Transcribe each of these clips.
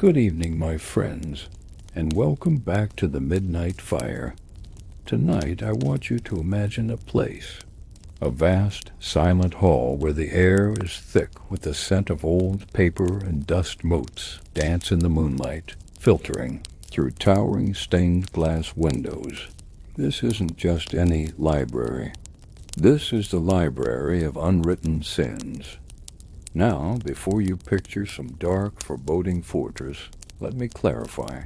Good evening, my friends, and welcome back to the Midnight Fire. Tonight, I want you to imagine a place, a vast, silent hall where the air is thick with the scent of old paper and dust motes dance in the moonlight, filtering through towering stained glass windows. This isn't just any library. This is the Library of Unwritten Sins. Now, before you picture some dark, foreboding fortress, let me clarify.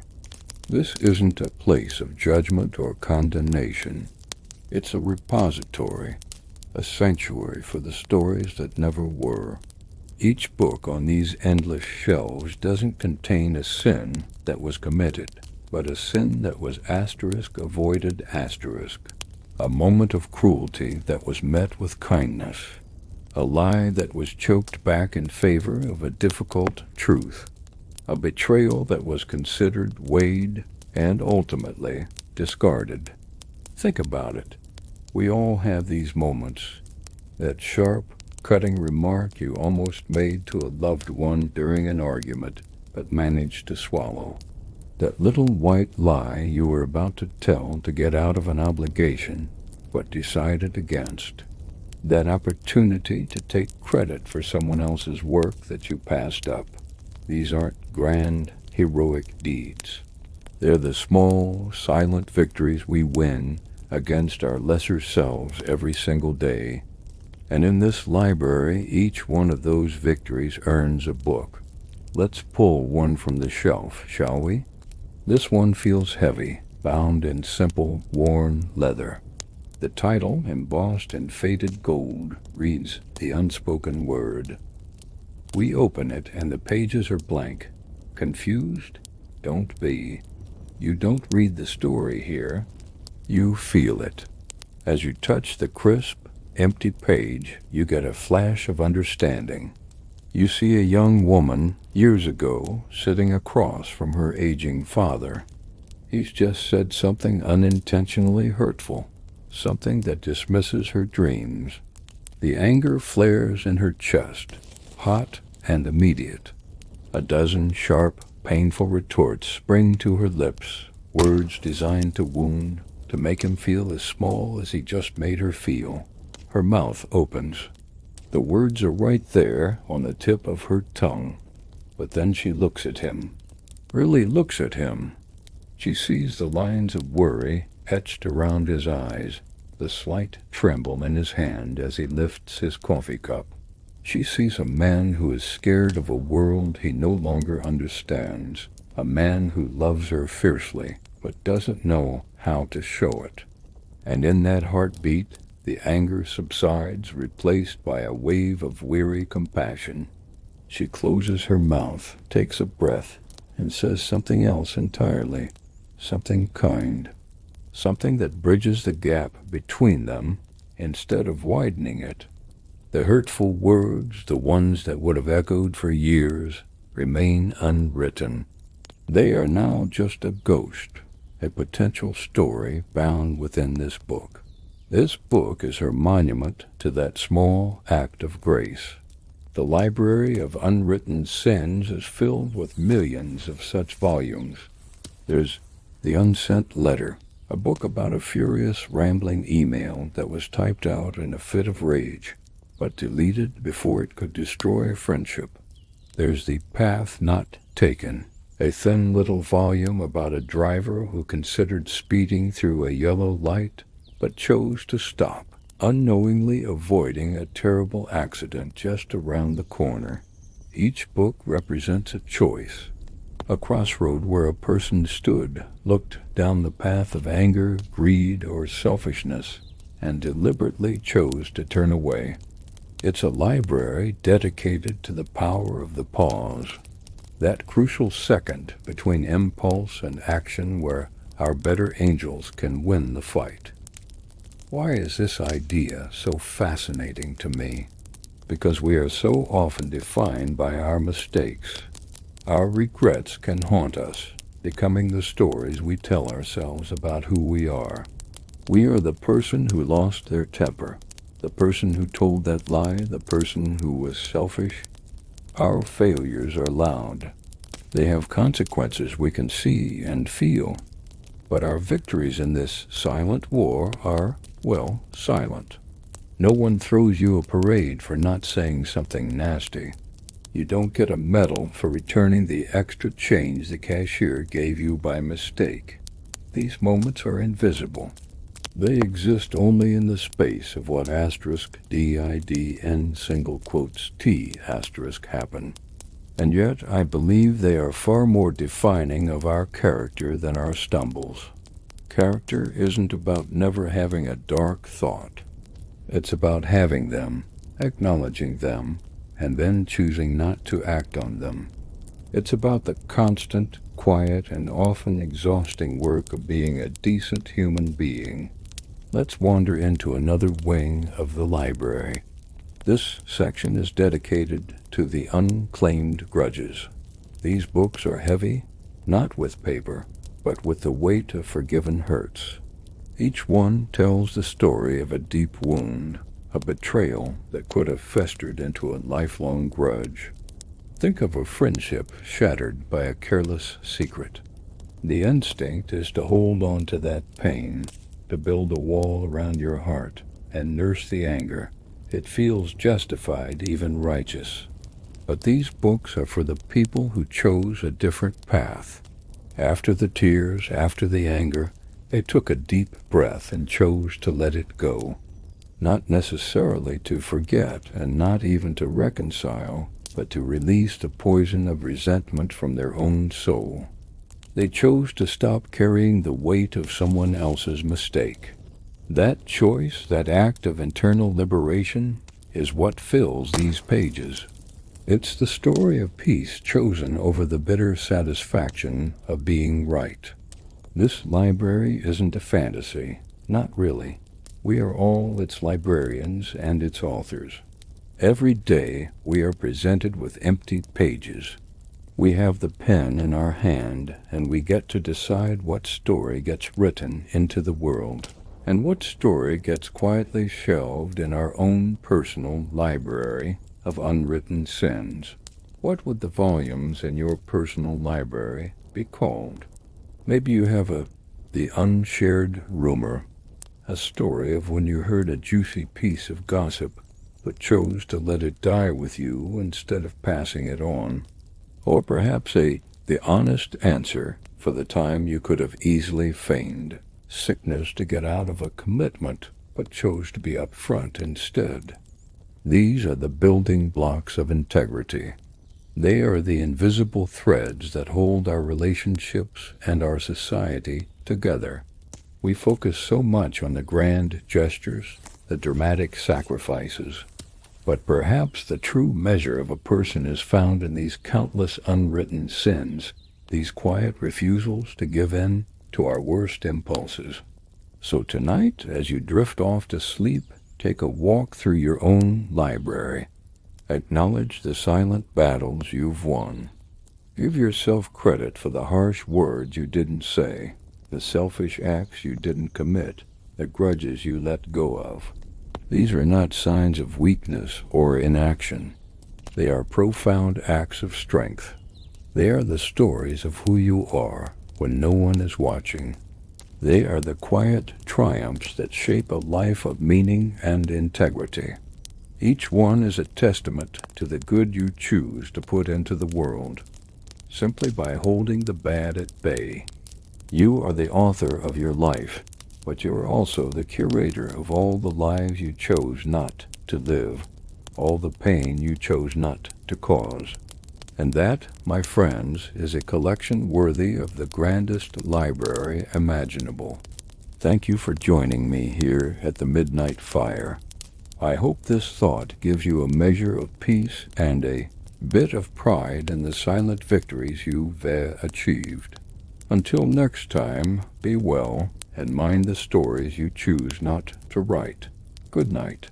This isn't a place of judgment or condemnation. It's a repository, a sanctuary for the stories that never were. Each book on these endless shelves doesn't contain a sin that was committed, but a sin that was *avoided*, a moment of cruelty that was met with kindness, a lie that was choked back in favor of a difficult truth, a betrayal that was considered, weighed, and ultimately discarded. Think about it. We all have these moments. That sharp, cutting remark you almost made to a loved one during an argument, but managed to swallow. That little white lie you were about to tell to get out of an obligation, but decided against. That opportunity to take credit for someone else's work that you passed up. These aren't grand, heroic deeds. They're the small, silent victories we win against our lesser selves every single day. And in this library, each one of those victories earns a book. Let's pull one from the shelf, shall we? This one feels heavy, bound in simple, worn leather. The title, embossed in faded gold, reads The Unspoken Word. We open it and the pages are blank. Confused? Don't be. You don't read the story here. You feel it. As you touch the crisp, empty page, you get a flash of understanding. You see a young woman, years ago, sitting across from her aging father. He's just said something unintentionally hurtful. Something that dismisses her dreams. The anger flares in her chest, hot and immediate. A dozen sharp, painful retorts spring to her lips, words designed to wound, to make him feel as small as he just made her feel. Her mouth opens. The words are right there on the tip of her tongue. But then she looks at him. Really looks at him. She sees the lines of worry etched around his eyes, the slight tremble in his hand as he lifts his coffee cup. She sees a man who is scared of a world he no longer understands, a man who loves her fiercely, but doesn't know how to show it. And in that heartbeat, the anger subsides, replaced by a wave of weary compassion. She closes her mouth, takes a breath, and says something else entirely, something kind. Something that bridges the gap between them instead of widening it. The hurtful words, the ones that would have echoed for years, remain unwritten. They are now just a ghost, a potential story bound within this book. This book is her monument to that small act of grace. The Library of Unwritten Sins is filled with millions of such volumes. There's The Unsent Letter, a book about a furious, rambling email that was typed out in a fit of rage, but deleted before it could destroy friendship. There's The Path Not Taken, a thin little volume about a driver who considered speeding through a yellow light, but chose to stop, unknowingly avoiding a terrible accident just around the corner. Each book represents a choice. A crossroad where a person stood, looked down the path of anger, greed, or selfishness, and deliberately chose to turn away. It's a library dedicated to the power of the pause, that crucial second between impulse and action where our better angels can win the fight. Why is this idea so fascinating to me? Because we are so often defined by our mistakes. Our regrets can haunt us, becoming the stories we tell ourselves about who we are. We are the person who lost their temper, the person who told that lie, the person who was selfish. Our failures are loud. They have consequences we can see and feel, but our victories in this silent war are, well, silent. No one throws you a parade for not saying something nasty. You don't get a medal for returning the extra change the cashier gave you by mistake. These moments are invisible. They exist only in the space of what *DIDN single quotes T asterisk happen. And yet I believe they are far more defining of our character than our stumbles. Character isn't about never having a dark thought. It's about having them, acknowledging them, and then choosing not to act on them. It's about the constant, quiet, and often exhausting work of being a decent human being. Let's wander into another wing of the library. This section is dedicated to the unclaimed grudges. These books are heavy, not with paper, but with the weight of forgiven hurts. Each one tells the story of a deep wound, a betrayal that could have festered into a lifelong grudge. Think of a friendship shattered by a careless secret. The instinct is to hold on to that pain, to build a wall around your heart and nurse the anger. It feels justified, even righteous. But these books are for the people who chose a different path. After the tears, after the anger, they took a deep breath and chose to let it go. Not necessarily to forget and not even to reconcile, but to release the poison of resentment from their own soul. They chose to stop carrying the weight of someone else's mistake. That choice, that act of internal liberation, is what fills these pages. It's the story of peace chosen over the bitter satisfaction of being right. This library isn't a fantasy, not really. We are all its librarians and its authors. Every day we are presented with empty pages. We have the pen in our hand, and we get to decide what story gets written into the world, and what story gets quietly shelved in our own personal library of unwritten sins. What would the volumes in your personal library be called? Maybe you have the unshared rumor, a story of when you heard a juicy piece of gossip but chose to let it die with you instead of passing it on. Or perhaps the honest answer for the time you could have easily feigned sickness to get out of a commitment but chose to be upfront instead. These are the building blocks of integrity. They are the invisible threads that hold our relationships and our society together. We focus so much on the grand gestures, the dramatic sacrifices, but perhaps the true measure of a person is found in these countless unwritten sins, these quiet refusals to give in to our worst impulses. So tonight, as you drift off to sleep, take a walk through your own library. Acknowledge the silent battles you've won. Give yourself credit for the harsh words you didn't say, the selfish acts you didn't commit, the grudges you let go of. These are not signs of weakness or inaction. They are profound acts of strength. They are the stories of who you are when no one is watching. They are the quiet triumphs that shape a life of meaning and integrity. Each one is a testament to the good you choose to put into the world, simply by holding the bad at bay. You are the author of your life, but you are also the curator of all the lives you chose not to live, all the pain you chose not to cause. And that, my friends, is a collection worthy of the grandest library imaginable. Thank you for joining me here at the Midnight Fire. I hope this thought gives you a measure of peace and a bit of pride in the silent victories you've achieved. Until next time, be well and mind the stories you choose not to write. Good night.